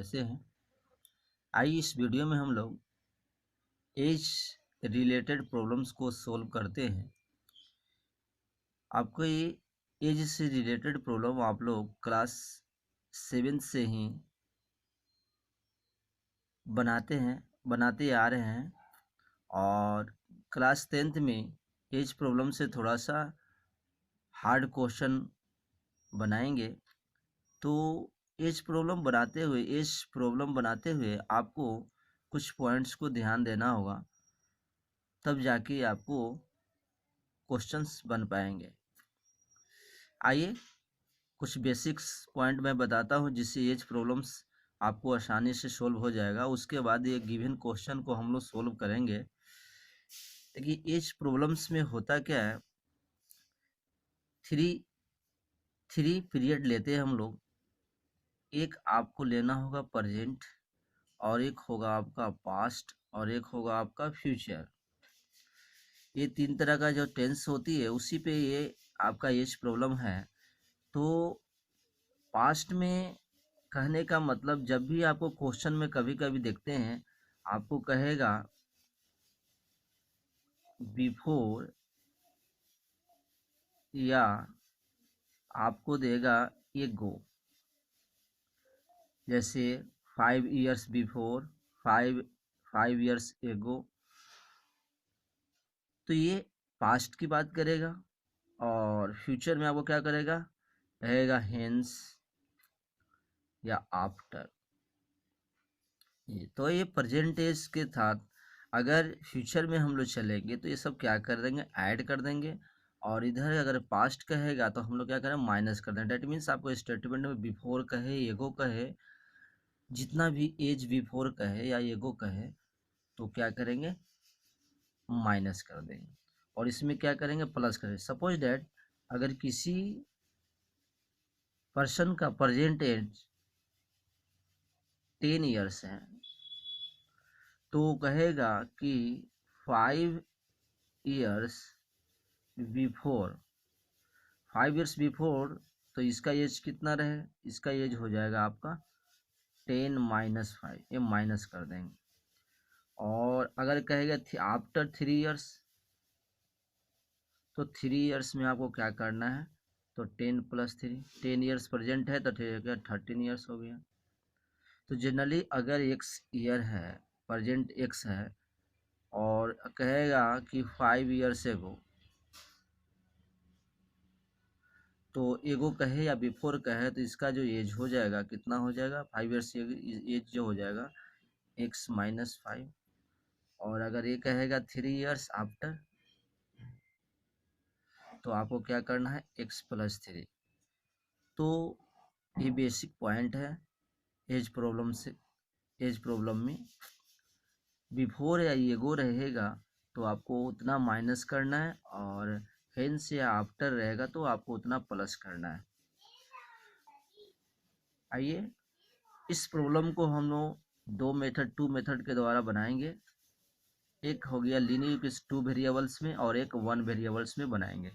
कैसे हैं। आइए इस वीडियो में हम लोग एज रिलेटेड प्रॉब्लम्स को सॉल्व करते हैं। आपको ये एज से रिलेटेड प्रॉब्लम आप लोग क्लास 7 से ही बनाते आ रहे हैं और क्लास 10th में एज प्रॉब्लम से थोड़ा सा हार्ड क्वेश्चन बनाएंगे। तो एज प्रॉब्लम बनाते हुए आपको कुछ पॉइंट्स को ध्यान देना होगा, तब जाके आपको क्वेश्चंस बन पाएंगे। आइए कुछ बेसिक्स पॉइंट मैं बताता हूँ जिससे एज प्रॉब्लम्स आपको आसानी से सॉल्व हो जाएगा। उसके बाद ये गिवन क्वेश्चन को हम लोग सॉल्व करेंगे। देखिए एज प्रॉब्लम्स में होता क्या है, थ्री पीरियड लेते हैं हम लोग। एक आपको लेना होगा प्रेजेंट, और एक होगा आपका पास्ट, और एक होगा आपका फ्यूचर। ये तीन तरह का जो टेंस होती है उसी पे ये आपका एज प्रॉब्लम है। तो पास्ट में कहने का मतलब, जब भी आपको क्वेश्चन में कभी कभी देखते हैं आपको कहेगा बिफोर, या आपको देगा एगो, जैसे 5 years बिफोर, 5 years एगो। तो ये पास्ट की बात करेगा, और फ्यूचर में आपको क्या करेगा, रहेगा हेंस या आफ्टर। तो ये प्रेजेंट टेंस के साथ अगर फ्यूचर में हम लोग चलेंगे तो ये सब क्या कर देंगे, ऐड कर देंगे। और इधर अगर पास्ट कहेगा तो हम लोग क्या करें, माइनस कर देंगे। डेट मीन्स आपको स्टेटमेंट में बिफोर कहे, एगो कहे, जितना भी एज बिफोर कहे या एगो कहे तो क्या करेंगे, माइनस कर देंगे। और इसमें क्या करेंगे, प्लस करेंगे। सपोज डेट अगर किसी पर्सन का प्रेजेंट एज 10 years है तो कहेगा कि 5 years बिफोर, 5 years बिफोर, तो इसका एज कितना रहे, इसका एज हो जाएगा आपका 10 - 5, ये माइनस कर देंगे। और अगर कहेगा आफ्टर 3 years, तो 3 years में आपको क्या करना है, तो 10 + 3, 10 years प्रेजेंट है तो ठीक है 13 years हो गया। तो जनरली अगर x ईयर है, प्रेजेंट x है, और कहेगा कि 5 years एगो, तो एगो कहे या बिफोर कहे तो इसका जो एज हो जाएगा कितना हो जाएगा, 5 years एज जो हो जाएगा x - 5। और अगर ये कहेगा 3 years आफ्टर, तो आपको क्या करना है, x + 3। तो ये बेसिक पॉइंट है एज प्रॉब्लम में। बिफोर या एगो रहेगा तो आपको उतना माइनस करना है, और हेंस या आफ्टर रहेगा तो आपको उतना प्लस करना है। आइए इस प्रॉब्लम को हम लोग टू मेथड के द्वारा बनाएंगे। एक हो गया लीनियर किस 2 वेरिएबल्स में, और एक 1 वेरिएबल्स में बनाएंगे।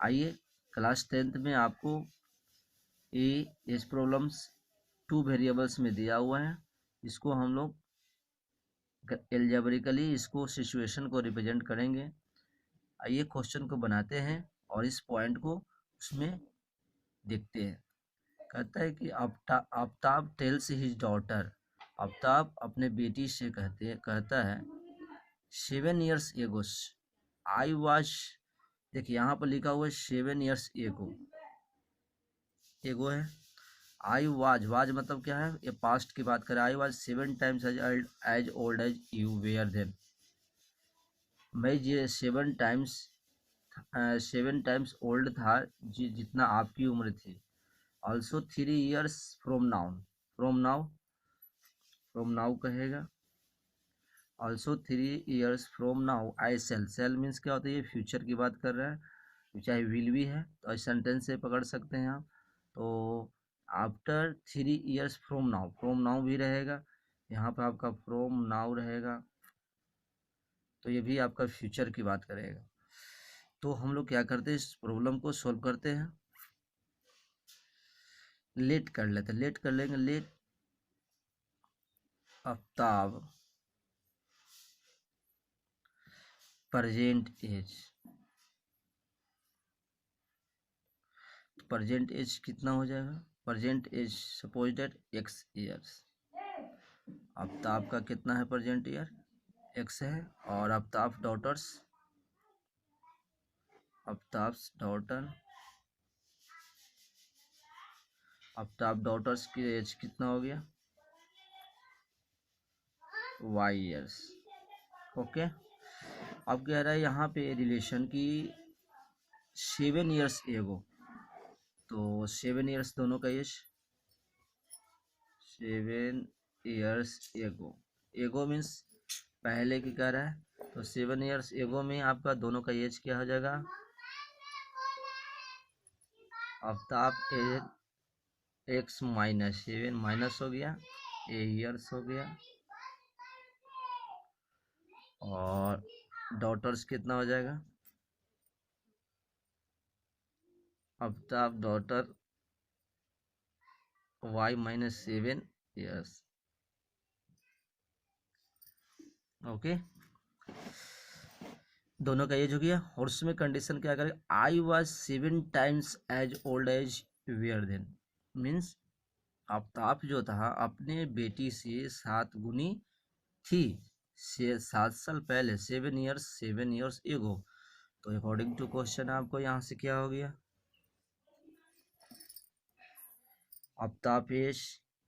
आइए क्लास 10th में आपको ये एज प्रॉब्लम्स 2 वेरिएबल्स में दिया हुआ है। इसको हम लोग एल्जेब्रिकली इसको सिचुएशन को रिप्रेजेंट करेंगे। आइए क्वेश्चन को बनाते हैं और इस पॉइंट को उसमें देखते हैं। कहता है कि Aftab tales his daughter, Aftab अपने बेटी से कहता है 7 years एगो आई वॉज, देखिए यहाँ पर लिखा हुआ है 7 years एगो है। आई वाज मतलब क्या है, ये पास्ट की बात करें। I was 7 times as old as you were then, मैं ये 7 times ओल्ड था जितना आपकी उम्र थी। ऑल्सो 3 years फ्रॉम नाउ कहेगा। Also 3 years from now I shall means क्या होता है, ये फ्यूचर की बात कर रहा है, चाहे विल भी है तो इस सेंटेंस से पकड़ सकते हैं आप। तो आफ्टर 3 years फ्रॉम नाउ भी रहेगा, यहाँ पर आपका फ्रॉम नाउ रहेगा, तो ये भी आपका फ्यूचर की बात करेगा। तो हम लोग क्या करते हैं, इस प्रॉब्लम को सॉल्व करते हैं। लेट कर लेते हैं, लेट कर लेंगे। लेट आफ्ताब प्रेजेंट एज, प्रेजेंट एज कितना हो जाएगा, present age suppose that x years, आफ्ताब का कितना है प्रेजेंट ईयर, एक्स है, और आफ्ताब डॉटर्स, आफ्ताब्स डॉटर, आफ्ताब डॉटर्स की एज कितना हो गया, वाई ईयर्स। ओके, अब कह रहा है यहाँ पे रिलेशन की 7 ईयर्स एगो, तो 7 ईयर्स दोनों का एज, 7 ईयर्स एगो, एगो मीन्स पहले की कह रहा है, तो 7 ईयर्स एगो में आपका दोनों का एज क्या हो जाएगा, आफ्ताब एज एक्स माइनस 7 माइनस हो गया, ए ईयर्स हो गया, और डॉटर्स कितना हो जाएगा, आफ्ताब daughter y minus 7 years. Okay, दोनों का एज हो गया, और उसमें कंडीशन क्या करें, I was 7 times as old as were then, means आफ्ताब जो था अपने बेटी से 7 गुनी थी, से 7 साल पहले, 7 ईयर्स एगो। तो अकॉर्डिंग टू क्वेश्चन आपको यहाँ से क्या हो गया, आफ्ताब एज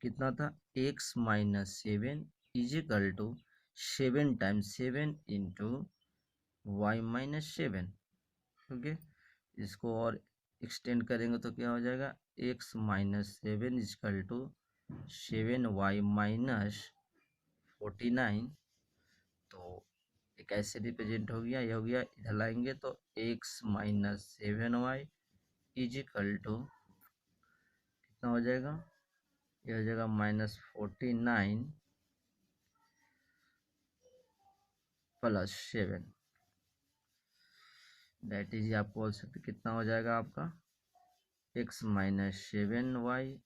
कितना था, x minus 7 is equal to 7 times 7 into y minus 7। Okay, इसको और एक्सटेंड करेंगे तो क्या हो जाएगा, x minus 7 is equal to 7 y minus 49। तो ये कैसे रिप्रेजेंट हो गया, ये हो गया, इधर लाएंगे तो x minus 7 y is equal to कितना हो जाएगा, ये हो जाएगा -49 प्लस 7, दैट इज आप बोल सकते कितना हो जाएगा आपका, x minus 7 y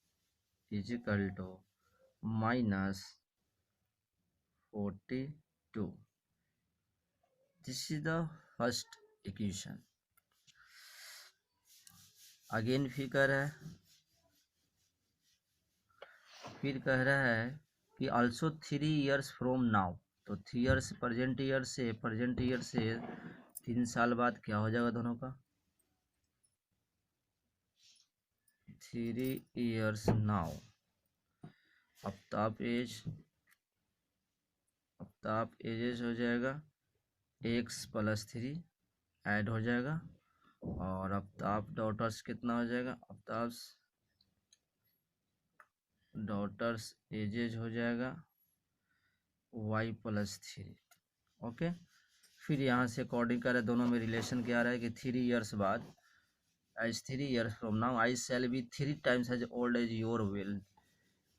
is equal to -42। This is the first equation. Again फिर कह रहा है, फिर कह रहा है कि आल्सो 3 ईयर्स फ्रॉम नाउ, तो 3 ईयर्स प्रेजेंट ईयर से 3 साल बाद क्या हो जाएगा दोनों का, 3 ईयर्स नाउ, आफ्ताब एजेस हो जाएगा एक्स प्लस 3 ऐड हो जाएगा, और आफ्ताब डॉटर्स कितना हो जाएगा, आफ्ताब डॉटर्स एजेज हो जाएगा वाई प्लस 3। ओके, फिर यहाँ से अकॉर्डिंग कर रहे दोनों में रिलेशन क्या आ रहा है कि 3 ईयर्स बाद, age 3 years from now I shall be 3 times as old as your will,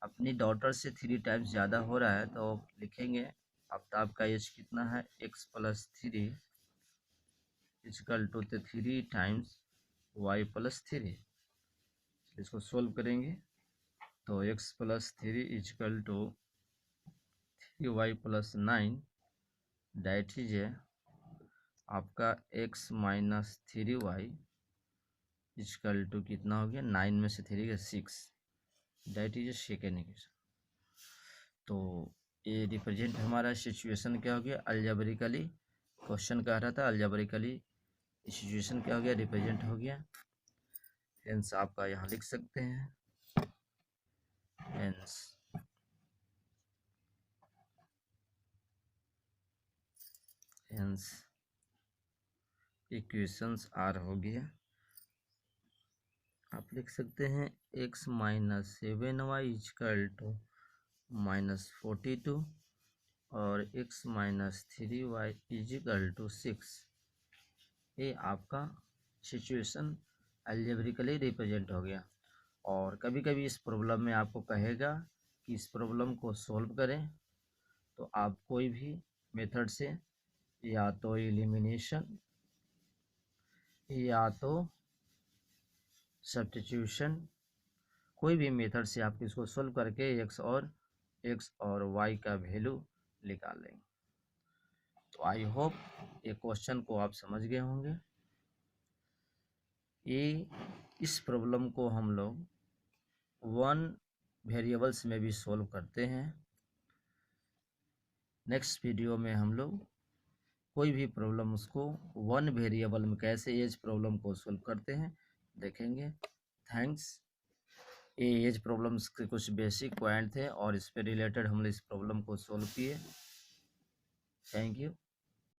अपनी डॉटर से 3 टाइम्स ज़्यादा हो रहा है, तो लिखेंगे आफ्ताब का एज कितना है, X plus 3 equal to 3 times Y plus 3। इसको सोल्व करेंगे तो X plus 3 equal to 3 Y plus 9, that is आपका x minus 3 Y is equal to कितना हो गया, 9 में से 3 का 6, दैट इज सेकेंड इक्वेशन। तो ये रिप्रेजेंट हमारा सिचुएशन क्या हो गया, अलजेब्रिकली, क्वेश्चन कह रहा था अलजेब्रिकली सिचुएशन क्या हो गया, रिप्रेजेंट हो गया। हेंस आपका यहाँ लिख सकते हैं, हेंस इक्वेशंस आर हो गया, आप लिख सकते हैं x minus 7 y is equal to -42 और x minus 3 y is equal to 6। ये आपका सिचुएशन अलजेब्रिकली रिप्रेजेंट हो गया। और कभी कभी इस प्रॉब्लम में आपको कहेगा कि इस प्रॉब्लम को सॉल्व करें, तो आप कोई भी मेथड से, या तो एलिमिनेशन या तो सब्स्टिट्यूशन, कोई भी मेथड से आप इसको सॉल्व करके एक्स और एक्स और वाई का वैल्यू निकाल लेंगे। तो आई होप ये क्वेश्चन को आप समझ गए होंगे। इस प्रॉब्लम को हम लोग 1 वेरिएबल्स में भी सॉल्व करते हैं। नेक्स्ट वीडियो में हम लोग कोई भी प्रॉब्लम उसको 1 वेरिएबल में कैसे एज प्रॉब्लम को सॉल्व करते हैं देखेंगे। थैंक्स। ये एज प्रॉब्लम्स के कुछ बेसिक पॉइंट थे और इस पे रिलेटेड हम लोग इस प्रॉब्लम को सॉल्व किए। Thank you.